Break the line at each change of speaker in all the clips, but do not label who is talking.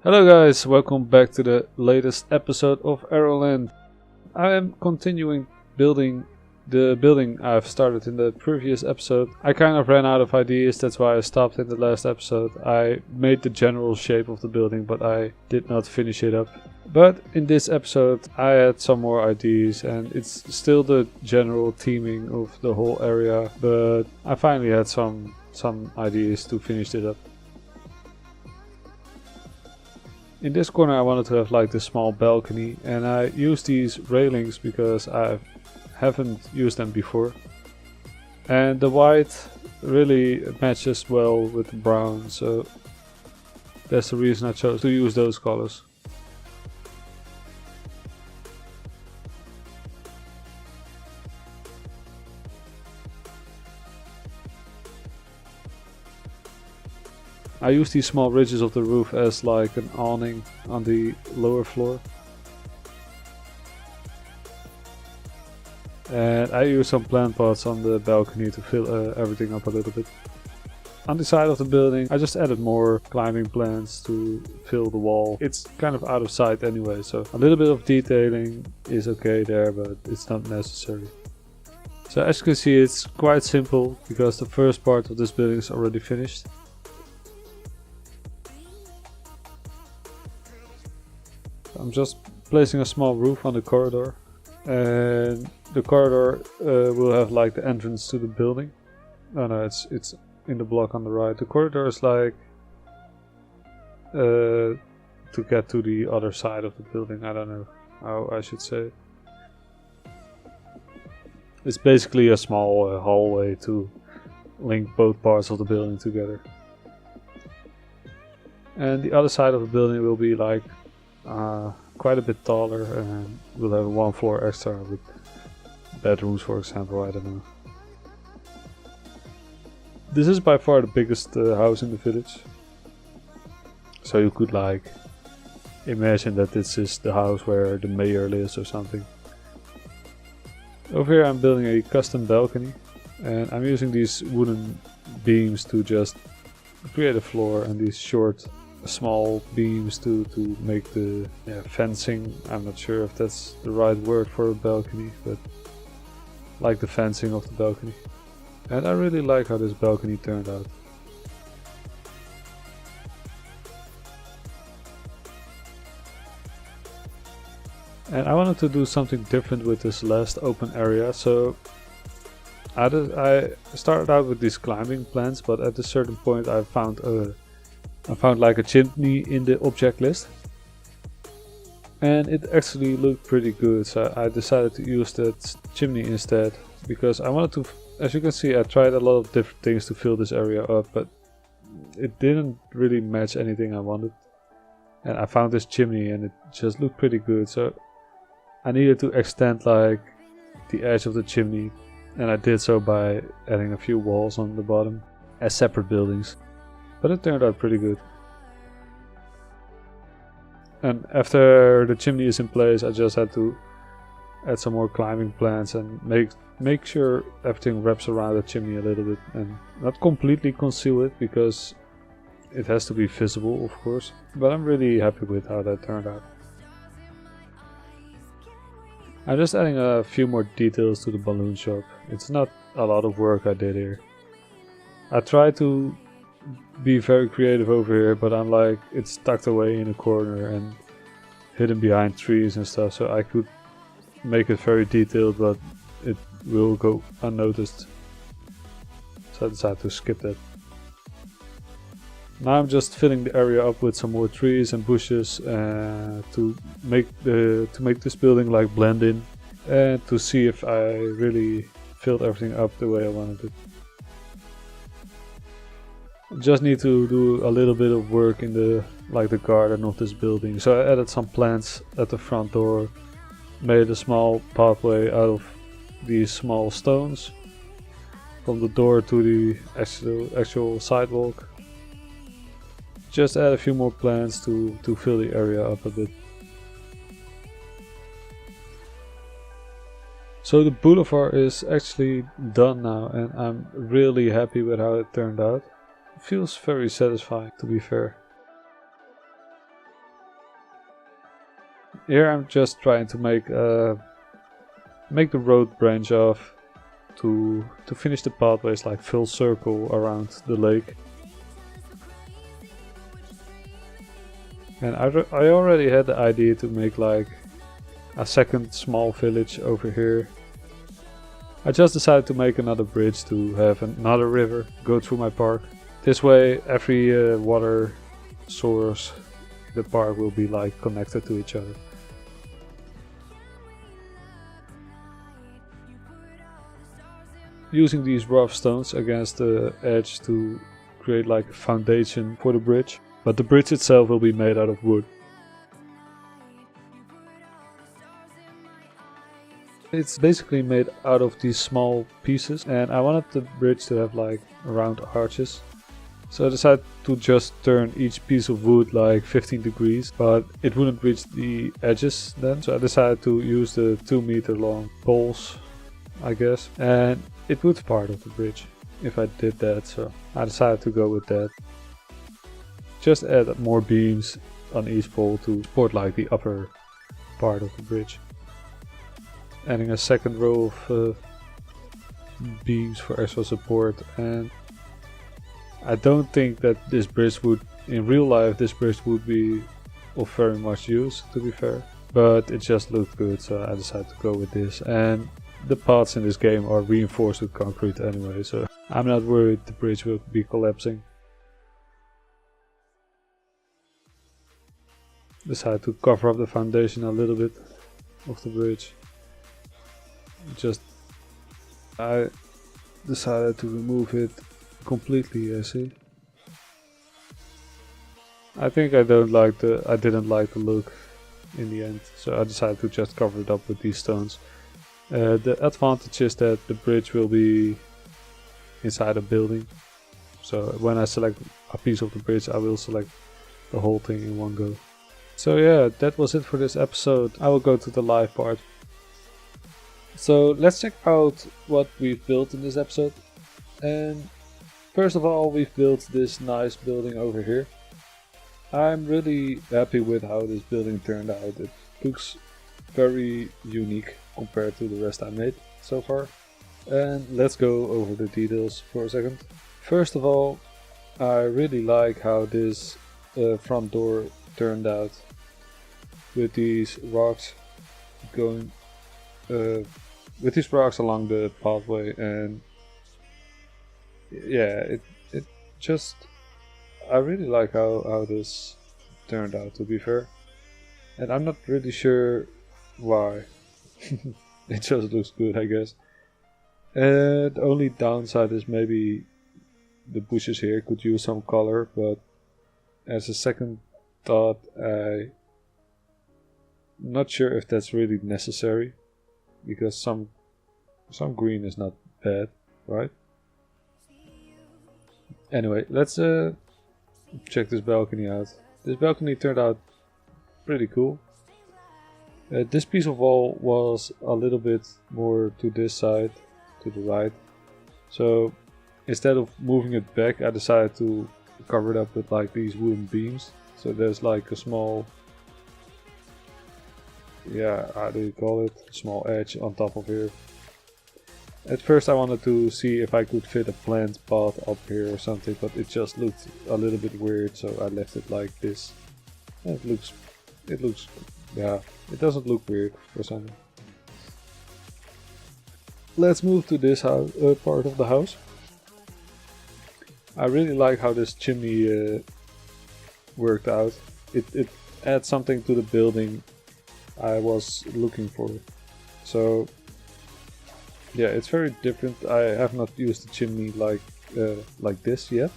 Hello guys, welcome back to the latest episode of Aeroland. I am continuing building the building I've started in the previous episode. I kind of ran out of ideas, that's why I stopped in the last episode. I made the general shape of the building, but I did not finish it up. But in this episode I had some more ideas, and it's still the general theming of the whole area, but I finally had some ideas to finish it up. In this corner I wanted to have like this small balcony, and I used these railings because I haven't used them before. And the white really matches well with the brown, so that's the reason I chose to use those colors. I use these small ridges of the roof as like an awning on the lower floor. And I use some plant pots on the balcony to fill everything up a little bit. On the side of the building I just added more climbing plants to fill the wall. It's kind of out of sight anyway, so a little bit of detailing is okay there, but it's not necessary. So as you can see, it's quite simple because the first part of this building is already finished. I'm just placing a small roof on the corridor, and the corridor will have like the entrance to the building. Oh no, it's in the block on the right. The corridor is like to get to the other side of the building. I don't know how I should say it. It's basically a small hallway to link both parts of the building together. And the other side of the building will be like quite a bit taller, and we'll have one floor extra with bedrooms, for example. I don't know. This is by far the biggest house in the village, so you could like imagine that this is the house where the mayor lives or something. Over here I'm building a custom balcony, and I'm using these wooden beams to just create a floor, and these short small beams to make the fencing. I'm not sure if that's the right word for a balcony, but like the fencing of the balcony. And I really like how this balcony turned out. And I wanted to do something different with this last open area, so I started out with these climbing plants, but at a certain point I found like a chimney in the object list, and it actually looked pretty good, so I decided to use that chimney instead, because I wanted to, as you can see, I tried a lot of different things to fill this area up, but it didn't really match anything I wanted. And I found this chimney and it just looked pretty good, so I needed to extend like the edge of the chimney, and I did so by adding a few walls on the bottom as separate buildings. But it turned out pretty good. And after the chimney is in place, I just had to add some more climbing plants and make sure everything wraps around the chimney a little bit, and not completely conceal it because it has to be visible, of course. But I'm really happy with how that turned out. I'm just adding a few more details to the balloon shop. It's not a lot of work I did here. I tried to be very creative over here, but I'm like, it's tucked away in a corner and hidden behind trees and stuff, so I could make it very detailed, but it will go unnoticed, so I decided to skip that. Now I'm just filling the area up with some more trees and bushes to make this building like blend in, and to see if I really filled everything up the way I wanted it. Just need to do a little bit of work in the garden of this building, so I added some plants at the front door, made a small pathway out of these small stones from the door to the actual sidewalk. Just add a few more plants to fill the area up a bit. So the boulevard is actually done now, and I'm really happy with how it turned out. Feels very satisfying, to be fair. here I'm just trying to make the road branch off to finish the pathways like full circle around the lake. And I already had the idea to make like a second small village over here. I just decided to make another bridge to have another river go through my park. This way every water source in the park will be like connected to each other. Using these rough stones against the edge to create like a foundation for the bridge, but the bridge itself will be made out of wood. It's basically made out of these small pieces, and I wanted the bridge to have like round arches. So I decided to just turn each piece of wood like 15 degrees, but it wouldn't reach the edges then. So I decided to use the 2-meter long poles, I guess, and it would be part of the bridge if I did that, so I decided to go with that. Just add more beams on each pole to support like the upper part of the bridge. Adding a second row of beams for extra support, and I don't think that this bridge would, in real life, this bridge would be of very much use, to be fair. But it just looked good, so I decided to go with this. And the paths in this game are reinforced with concrete anyway, so I'm not worried the bridge will be collapsing. Decided to cover up the foundation a little bit of the bridge. I decided to remove it completely, I see. I think I didn't like the look in the end, so I decided to just cover it up with these stones. The advantage is that the bridge will be inside a building, so when I select a piece of the bridge I will select the whole thing in one go. So yeah, that was it for this episode. I will go to the live part. So let's check out what we've built in this episode. And first of all, we've built this nice building over here. I'm really happy with how this building turned out. It looks very unique compared to the rest I made so far. And let's go over the details for a second. First of all, I really like how this front door turned out with these rocks going with these rocks along the pathway, and yeah, it just, I really like how this turned out, to be fair, and I'm not really sure why. It just looks good, I guess. The only downside is maybe the bushes here could use some color, but as a second thought, I'm not sure if that's really necessary, because some green is not bad, right? Anyway, let's check this balcony out. This balcony turned out pretty cool. This piece of wall was a little bit more to this side, to the right. So instead of moving it back, I decided to cover it up with like these wooden beams. So there's like a small, yeah, how do you call it? Small edge on top of here. At first I wanted to see if I could fit a plant path up here or something, but it just looked a little bit weird, so I left it like this. It looks, yeah, it doesn't look weird or something. Let's move to this house, part of the house. I really like how this chimney worked out. It adds something to the building I was looking for. So yeah, it's very different. I have not used the chimney like this yet,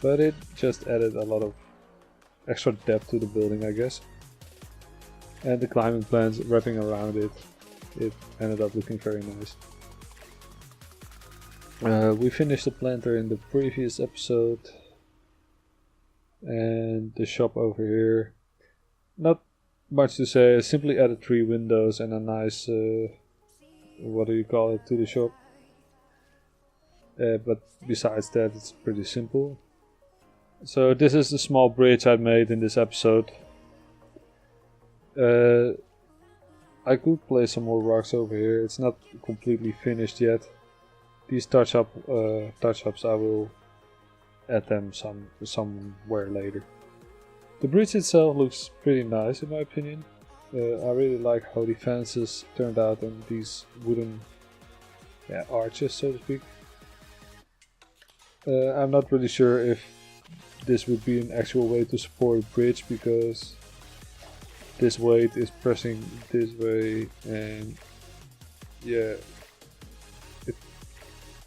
but it just added a lot of extra depth to the building, I guess. And the climbing plants wrapping around it, it ended up looking very nice. We finished the planter in the previous episode, and the shop over here, not much to say. Simply added 3 windows and a nice what do you call it, to the shop. But besides that, it's pretty simple. So this is the small bridge I made in this episode. I could place some more rocks over here. It's not completely finished yet. These touch-ups I will add them somewhere later. The bridge itself looks pretty nice in my opinion. I really like how the fences turned out and these wooden arches, so to speak. I'm not really sure if this would be an actual way to support a bridge, because this weight is pressing this way, and yeah,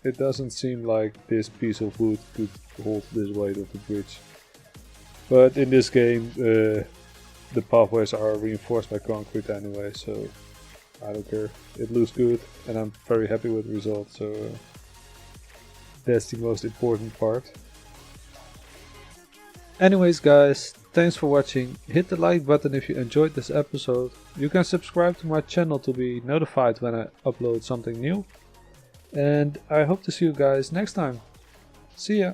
it doesn't seem like this piece of wood could hold this weight of the bridge. But in this game the pathways are reinforced by concrete anyway, so I don't care. It looks good and I'm very happy with the result, so that's the most important part. Anyways guys, thanks for watching. Hit the like button if you enjoyed this episode. You can subscribe to my channel to be notified when I upload something new. And I hope to see you guys next time. See ya!